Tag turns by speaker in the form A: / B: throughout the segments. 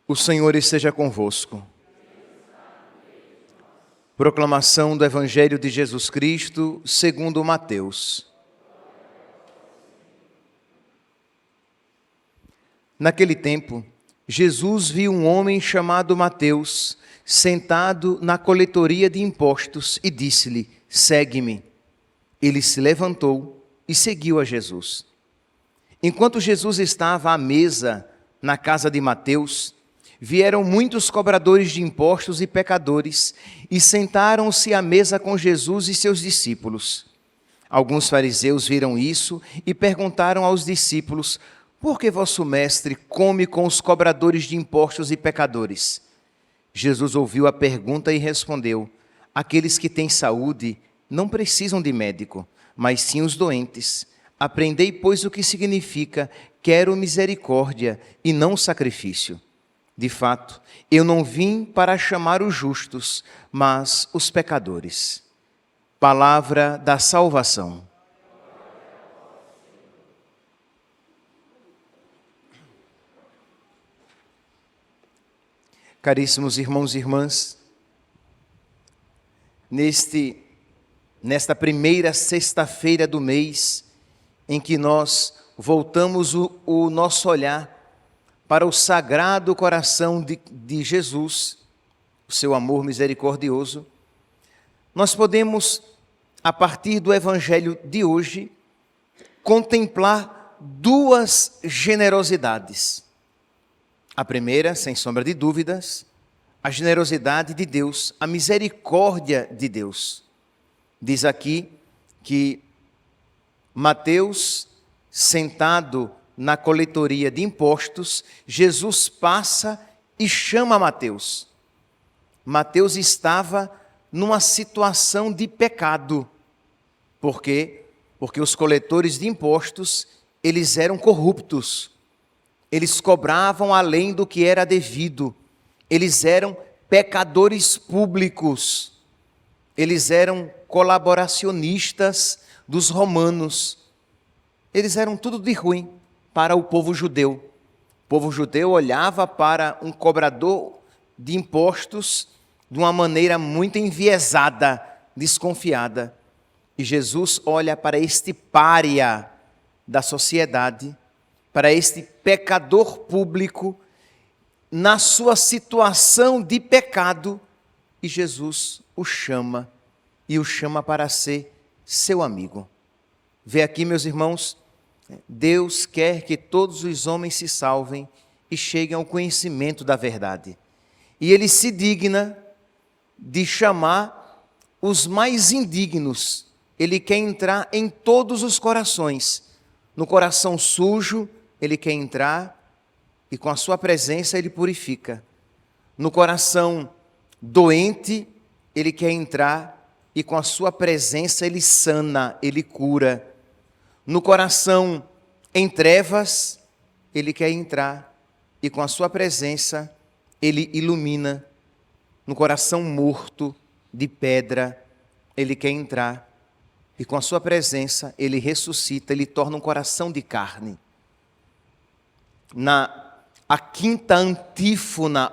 A: O Senhor esteja convosco. Proclamação do Evangelho de Jesus Cristo, segundo Mateus. Naquele tempo, Jesus viu um homem chamado Mateus, sentado na coletoria de impostos, e disse-lhe: segue-me. Ele se levantou e seguiu a Jesus. Enquanto Jesus estava à mesa na casa de Mateus, vieram muitos cobradores de impostos e pecadores e sentaram-se à mesa com Jesus e seus discípulos. Alguns fariseus viram isso e perguntaram aos discípulos: por que vosso mestre come com os cobradores de impostos e pecadores? Jesus ouviu a pergunta e respondeu: aqueles que têm saúde não precisam de médico, mas sim os doentes. Aprendei, pois, o que significa: quero misericórdia e não sacrifício. De fato, eu não vim para chamar os justos, mas os pecadores. Palavra da salvação. Caríssimos irmãos e irmãs, nesta primeira sexta-feira do mês, em que nós voltamos o nosso olhar para o sagrado coração de Jesus, o seu amor misericordioso, nós podemos, a partir do Evangelho de hoje, contemplar duas generosidades. A primeira, sem sombra de dúvidas, a generosidade de Deus, a misericórdia de Deus. Diz aqui que Mateus, sentado na coletoria de impostos, Jesus passa e chama Mateus. Mateus estava numa situação de pecado. Por quê? Porque os coletores de impostos, eles eram corruptos. Eles cobravam além do que era devido. Eles eram pecadores públicos. Eles eram colaboracionistas dos romanos. Eles eram tudo de ruim para o povo judeu. O povo judeu olhava para um cobrador de impostos de uma maneira muito enviesada, desconfiada. E Jesus olha para este pária da sociedade, para este pecador público, na sua situação de pecado, e Jesus o chama, e o chama para ser seu amigo. Vê aqui, meus irmãos, Deus quer que todos os homens se salvem e cheguem ao conhecimento da verdade. E Ele se digna de chamar os mais indignos. Ele quer entrar em todos os corações. No coração sujo, Ele quer entrar e com a sua presença Ele purifica. No coração doente, Ele quer entrar e com a sua presença Ele sana, Ele cura. No coração em trevas, Ele quer entrar e com a sua presença Ele ilumina. No coração morto de pedra, Ele quer entrar e com a sua presença Ele ressuscita, Ele torna um coração de carne. A quinta antífona,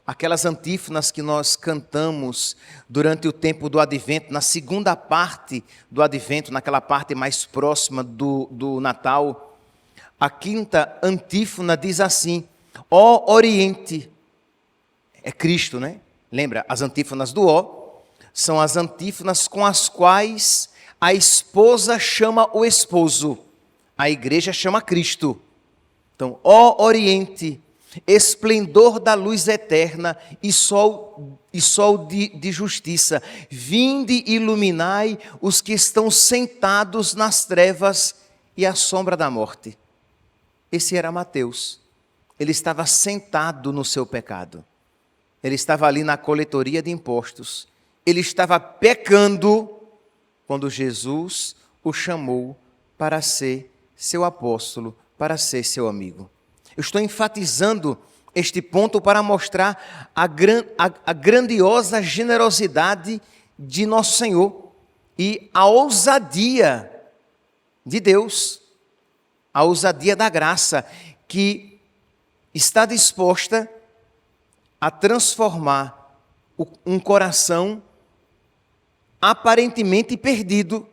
A: aquelas antífonas que nós cantamos durante o tempo do Advento, na segunda parte do Advento, naquela parte mais próxima do Natal, a quinta antífona diz assim: ó Oriente, é Cristo, né? Lembra, as antífonas do ó são as antífonas com as quais a esposa chama o esposo, a igreja chama Cristo. Então, ó Oriente, esplendor da luz eterna e sol de justiça, vinde e iluminai os que estão sentados nas trevas e à sombra da morte. Esse era Mateus. Ele estava sentado no seu pecado. Ele estava ali na coletoria de impostos. Ele estava pecando quando Jesus o chamou para ser seu apóstolo, para ser seu amigo. Eu estou enfatizando este ponto para mostrar a grandiosa generosidade de nosso Senhor e a ousadia de Deus, a ousadia da graça, que está disposta a transformar um coração aparentemente perdido,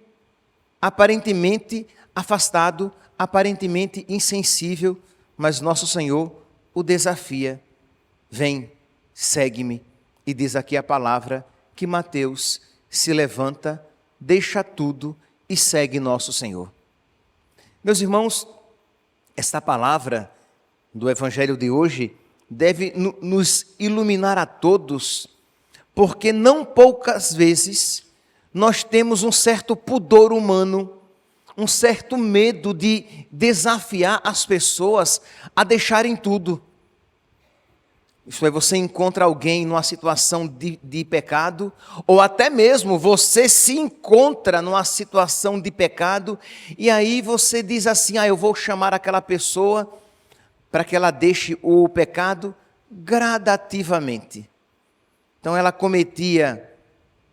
A: aparentemente afastado, aparentemente insensível, mas nosso Senhor o desafia. Vem, segue-me. E diz aqui a palavra que Mateus se levanta, deixa tudo e segue nosso Senhor. Meus irmãos, esta palavra do Evangelho de hoje deve nos iluminar a todos, porque não poucas vezes nós temos um certo pudor humano, um certo medo de desafiar as pessoas a deixarem tudo. Isto é, você encontra alguém numa situação de pecado, ou até mesmo você se encontra numa situação de pecado, e aí você diz assim, eu vou chamar aquela pessoa para que ela deixe o pecado gradativamente. Então ela cometia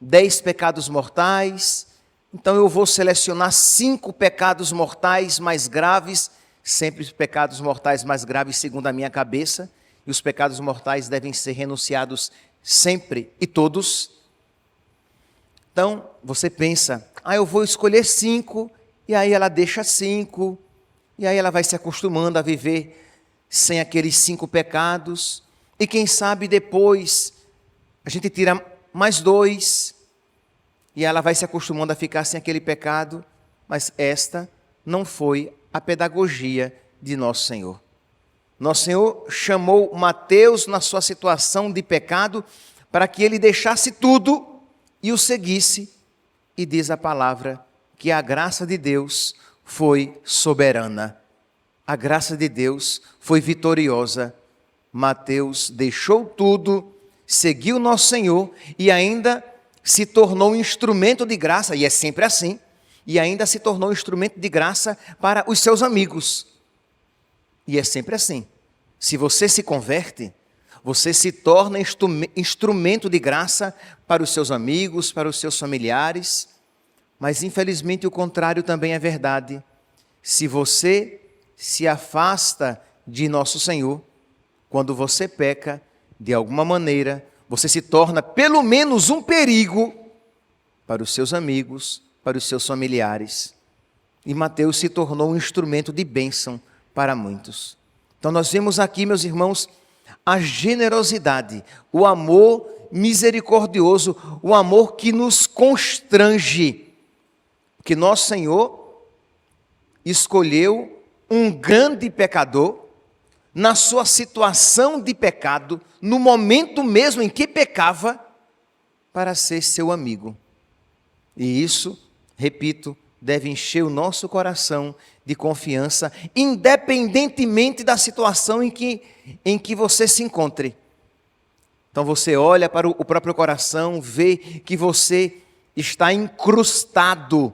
A: 10 pecados mortais, então eu vou selecionar 5 pecados mortais mais graves, sempre os pecados mortais mais graves segundo a minha cabeça, e os pecados mortais devem ser renunciados sempre e todos. Então, você pensa, eu vou escolher 5, e aí ela deixa 5, e aí ela vai se acostumando a viver sem aqueles 5 pecados, e quem sabe depois a gente tira mais 2, e ela vai se acostumando a ficar sem aquele pecado, mas esta não foi a pedagogia de nosso Senhor. Nosso Senhor chamou Mateus na sua situação de pecado para que ele deixasse tudo e o seguisse. E diz a palavra que a graça de Deus foi soberana. A graça de Deus foi vitoriosa. Mateus deixou tudo, seguiu nosso Senhor e ainda se tornou um instrumento de graça, e é sempre assim, e ainda se tornou um instrumento de graça para os seus amigos. E é sempre assim. Se você se converte, você se torna instrumento de graça para os seus amigos, para os seus familiares. Mas infelizmente o contrário também é verdade. Se você se afasta de nosso Senhor, quando você peca, de alguma maneira, você se torna pelo menos um perigo para os seus amigos, para os seus familiares. E Mateus se tornou um instrumento de bênção para muitos. Então nós vemos aqui, meus irmãos, a generosidade, o amor misericordioso, o amor que nos constrange. Que nosso Senhor escolheu um grande pecador, na sua situação de pecado, no momento mesmo em que pecava, para ser seu amigo. E isso, repito, deve encher o nosso coração de confiança, independentemente da situação em que você se encontre. Então você olha para o próprio coração, vê que você está incrustado,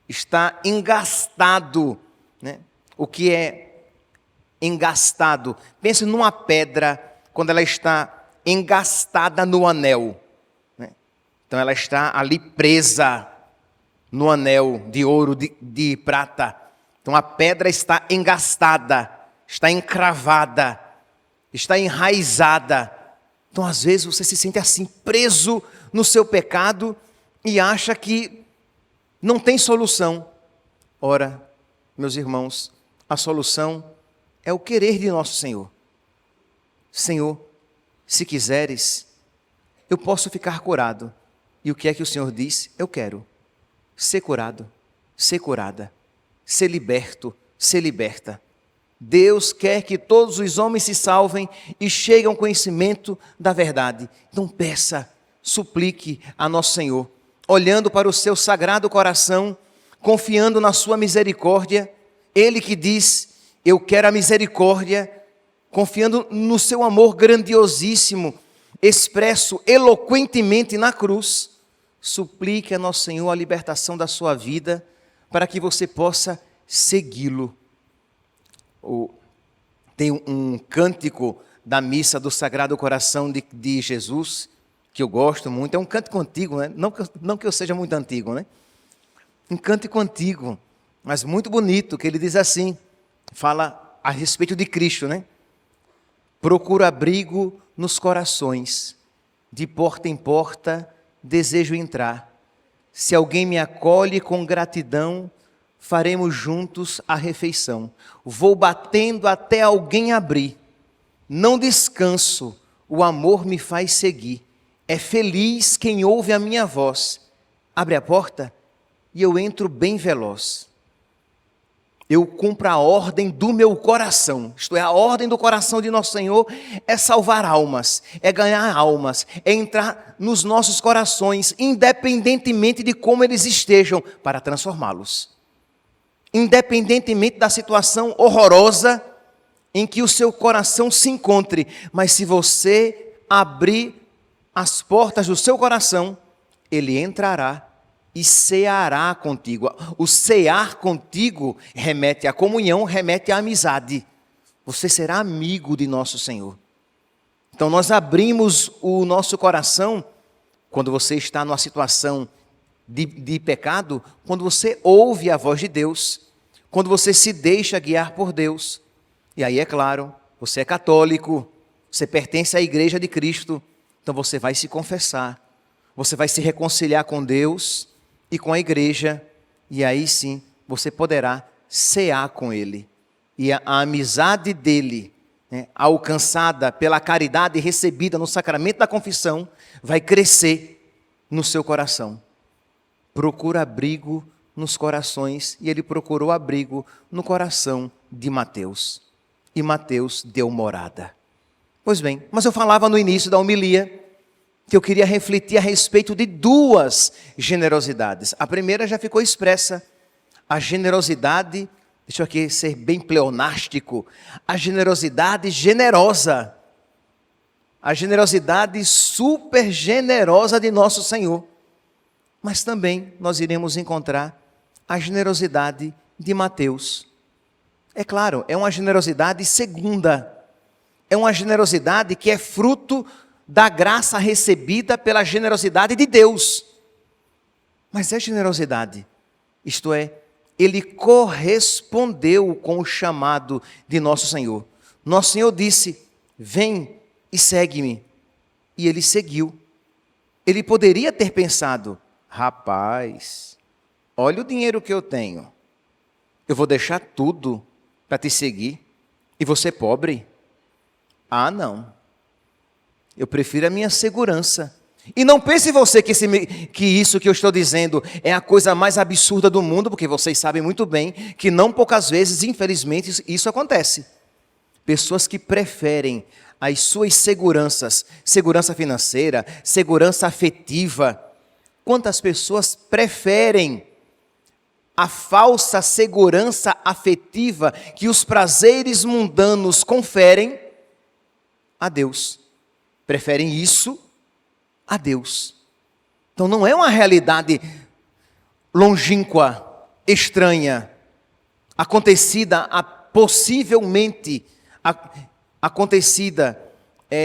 A: está engastado, né? O que é engastado? Pense numa pedra, quando ela está engastada no anel, né? Então ela está ali presa no anel de ouro, de prata. Então a pedra está engastada, está encravada, está enraizada. Então às vezes você se sente assim, preso no seu pecado e acha que não tem solução. Ora, meus irmãos, a solução é o querer de nosso Senhor. Senhor, se quiseres, eu posso ficar curado. E o que é que o Senhor diz? Eu quero ser curado, ser curada, ser liberto, ser liberta. Deus quer que todos os homens se salvem e cheguem ao conhecimento da verdade. Então peça, suplique a nosso Senhor, olhando para o seu sagrado coração, confiando na sua misericórdia. Ele que diz, eu quero a misericórdia, confiando no seu amor grandiosíssimo, expresso eloquentemente na cruz. Suplique a nosso Senhor a libertação da sua vida, para que você possa segui-lo. Tem um cântico da missa do Sagrado Coração de Jesus, que eu gosto muito, é um cântico antigo, né? Não que eu seja muito antigo, né? Um cântico antigo, mas muito bonito, que ele diz assim, fala a respeito de Cristo, né? procuro abrigo nos corações, de porta em porta desejo entrar. Se alguém me acolhe com gratidão, faremos juntos a refeição. Vou batendo até alguém abrir. Não descanso, o amor me faz seguir. É feliz quem ouve a minha voz. Abre a porta e eu entro bem veloz. Eu cumpro a ordem do meu coração, isto é, a ordem do coração de nosso Senhor é salvar almas, é ganhar almas, é entrar nos nossos corações, independentemente de como eles estejam, para transformá-los. Independentemente da situação horrorosa em que o seu coração se encontre, mas se você abrir as portas do seu coração, ele entrará e ceará contigo. O cear contigo remete à comunhão, remete à amizade. Você será amigo de nosso Senhor. Então nós abrimos o nosso coração quando você está numa situação de pecado, quando você ouve a voz de Deus, quando você se deixa guiar por Deus. E aí, é claro, você é católico, você pertence à Igreja de Cristo, então você vai se confessar, você vai se reconciliar com Deus e com a igreja, e aí sim você poderá cear com Ele. E a amizade dEle, alcançada pela caridade recebida no sacramento da confissão, vai crescer no seu coração. Procura abrigo nos corações, e Ele procurou abrigo no coração de Mateus. E Mateus deu morada. Pois bem, mas eu falava no início da homilia, que eu queria refletir a respeito de duas generosidades. A primeira já ficou expressa, a generosidade, deixa eu aqui ser bem pleonástico, a generosidade generosa, a generosidade super generosa de nosso Senhor. Mas também nós iremos encontrar a generosidade de Mateus. É claro, é uma generosidade segunda, é uma generosidade que é fruto da graça recebida pela generosidade de Deus. Mas é generosidade, isto é, ele correspondeu com o chamado de nosso Senhor. Nosso Senhor disse, vem e segue-me. E ele seguiu. Ele poderia ter pensado, rapaz, olha o dinheiro que eu tenho. Eu vou deixar tudo para te seguir. E você é pobre? Ah, não. Eu prefiro a minha segurança. E não pense você que isso que eu estou dizendo é a coisa mais absurda do mundo, porque vocês sabem muito bem que não poucas vezes, infelizmente, isso acontece. Pessoas que preferem as suas seguranças, segurança financeira, segurança afetiva. Quantas pessoas preferem a falsa segurança afetiva que os prazeres mundanos conferem a Deus? Preferem isso a Deus. Então não é uma realidade longínqua, estranha, acontecida, possivelmente acontecida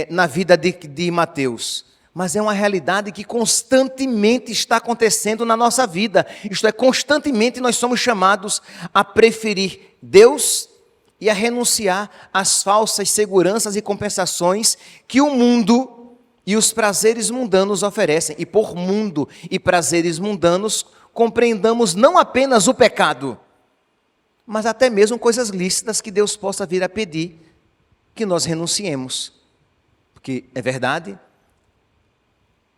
A: na vida de Mateus, mas é uma realidade que constantemente está acontecendo na nossa vida. Isto é, constantemente nós somos chamados a preferir Deus e a renunciar às falsas seguranças e compensações que o mundo e os prazeres mundanos oferecem. E por mundo e prazeres mundanos, compreendamos não apenas o pecado, mas até mesmo coisas lícitas que Deus possa vir a pedir que nós renunciemos. Porque é verdade,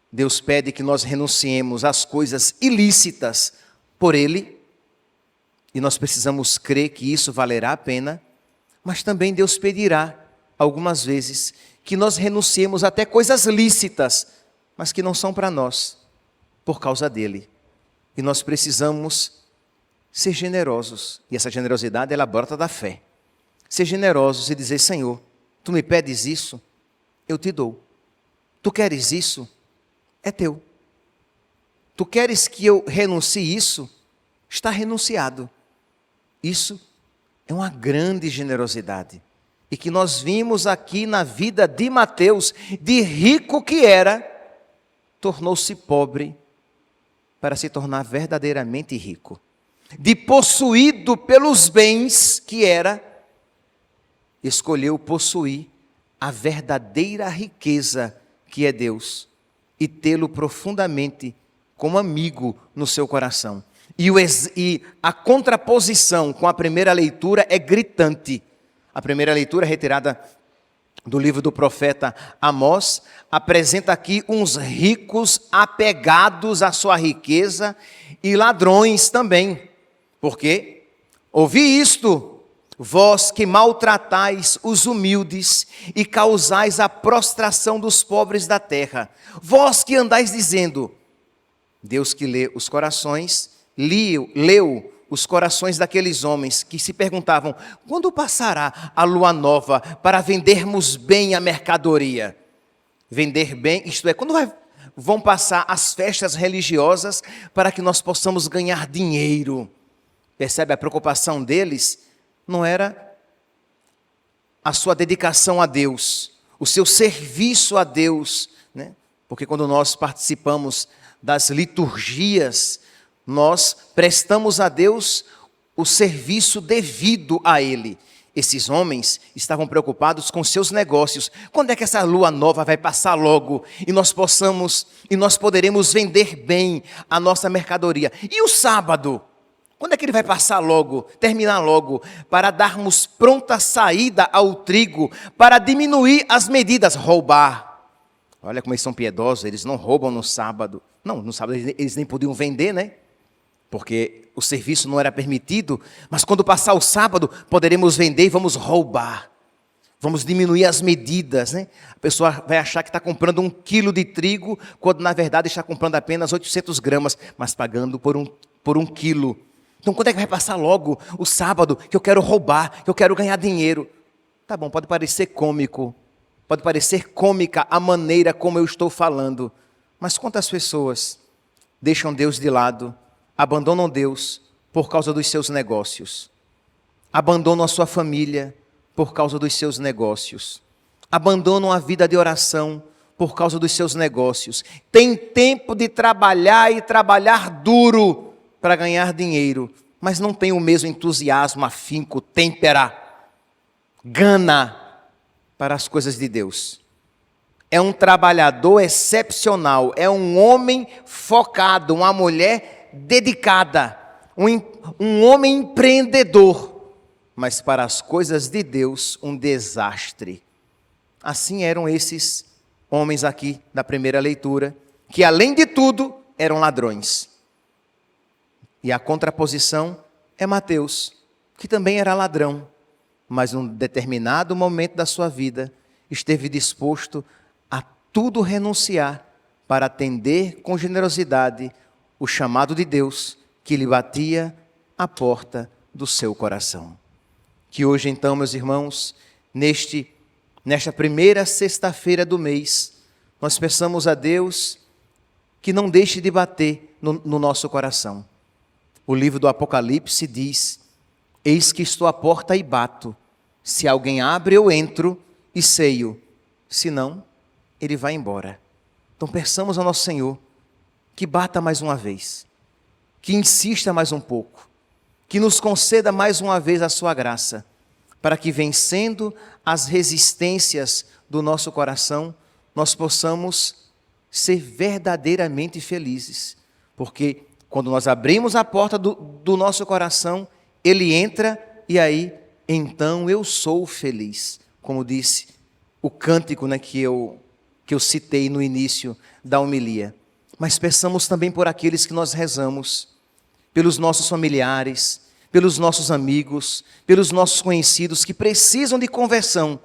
A: Deus pede que nós renunciemos às coisas ilícitas por Ele, e nós precisamos crer que isso valerá a pena. Mas também Deus pedirá, algumas vezes, que nós renunciemos até coisas lícitas, mas que não são para nós, por causa dEle. E nós precisamos ser generosos. E essa generosidade, ela brota da fé. Ser generosos e dizer, Senhor, Tu me pedes isso, eu te dou. Tu queres isso, é teu. Tu queres que eu renuncie isso, está renunciado. Isso é uma grande generosidade. E que nós vimos aqui na vida de Mateus, de rico que era, tornou-se pobre para se tornar verdadeiramente rico. De possuído pelos bens que era, escolheu possuir a verdadeira riqueza que é Deus e tê-lo profundamente como amigo no seu coração. E a contraposição com a primeira leitura é gritante. A primeira leitura, retirada do livro do profeta Amós, apresenta aqui uns ricos apegados à sua riqueza e ladrões também. Por quê? Ouvi isto, vós que maltratais os humildes e causais a prostração dos pobres da terra. Vós que andais dizendo, Deus que lê os corações, leu os corações daqueles homens que se perguntavam, quando passará a lua nova para vendermos bem a mercadoria? Vender bem, isto é, quando vão passar as festas religiosas para que nós possamos ganhar dinheiro? Percebe? A preocupação deles não era a sua dedicação a Deus, o seu serviço a Deus, né? Porque quando nós participamos das liturgias, nós prestamos a Deus o serviço devido a Ele. Esses homens estavam preocupados com seus negócios. Quando é que essa lua nova vai passar logo e nós poderemos vender bem a nossa mercadoria? E o sábado? Quando é que ele vai passar logo, terminar logo, para darmos pronta saída ao trigo, para diminuir as medidas, roubar? Olha como eles são piedosos, eles não roubam no sábado. Não, no sábado eles nem podiam vender, né? Porque o serviço não era permitido, mas quando passar o sábado, poderemos vender e vamos roubar. Vamos diminuir as medidas, né? A pessoa vai achar que está comprando 1 quilo de trigo, quando na verdade está comprando apenas 800 gramas, mas pagando por um quilo. Então quando é que vai passar logo o sábado, que eu quero roubar, que eu quero ganhar dinheiro? Tá bom, pode parecer cômico, pode parecer cômica a maneira como eu estou falando, mas quantas pessoas deixam Deus de lado, abandonam Deus por causa dos seus negócios, abandonam a sua família por causa dos seus negócios, abandonam a vida de oração por causa dos seus negócios, tem tempo de trabalhar e trabalhar duro para ganhar dinheiro, mas não tem o mesmo entusiasmo, afinco, têmpera, gana para as coisas de Deus. É um trabalhador excepcional, é um homem focado, uma mulher dedicada, um homem empreendedor, mas para as coisas de Deus, um desastre. Assim eram esses homens aqui da primeira leitura, que além de tudo, eram ladrões. E a contraposição é Mateus, que também era ladrão, mas num determinado momento da sua vida, esteve disposto a tudo renunciar para atender com generosidade o chamado de Deus que lhe batia à porta do seu coração. Que hoje então, meus irmãos, nesta primeira sexta-feira do mês, nós peçamos a Deus que não deixe de bater no nosso coração. O livro do Apocalipse diz, eis que estou à porta e bato, se alguém abre eu entro e ceio, se não, ele vai embora. Então peçamos ao nosso Senhor que bata mais uma vez, que insista mais um pouco, que nos conceda mais uma vez a sua graça, para que vencendo as resistências do nosso coração, nós possamos ser verdadeiramente felizes, porque quando nós abrimos a porta do nosso coração, Ele entra e aí, então eu sou feliz. Como disse o cântico, né, que eu citei no início da homilia. Mas peçamos também por aqueles que nós rezamos, pelos nossos familiares, pelos nossos amigos, pelos nossos conhecidos que precisam de conversão.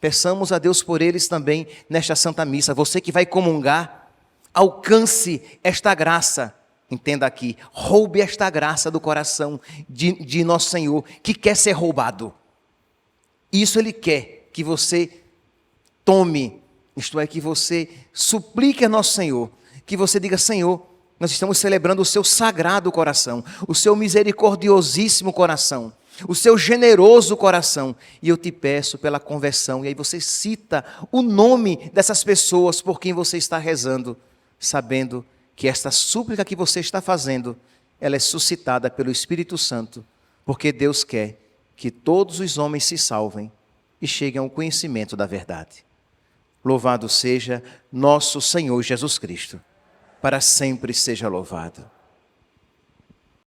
A: Peçamos a Deus por eles também nesta Santa Missa. Você que vai comungar, alcance esta graça. Entenda aqui, roube esta graça do coração de nosso Senhor, que quer ser roubado. Isso Ele quer que você tome, isto é, que você suplique a nosso Senhor, que você diga, Senhor, nós estamos celebrando o seu sagrado coração, o seu misericordiosíssimo coração, o seu generoso coração, e eu te peço pela conversão. E aí você cita o nome dessas pessoas por quem você está rezando, sabendo que esta súplica que você está fazendo, ela é suscitada pelo Espírito Santo, porque Deus quer que todos os homens se salvem e cheguem ao conhecimento da verdade. Louvado seja nosso Senhor Jesus Cristo. Para sempre seja louvado.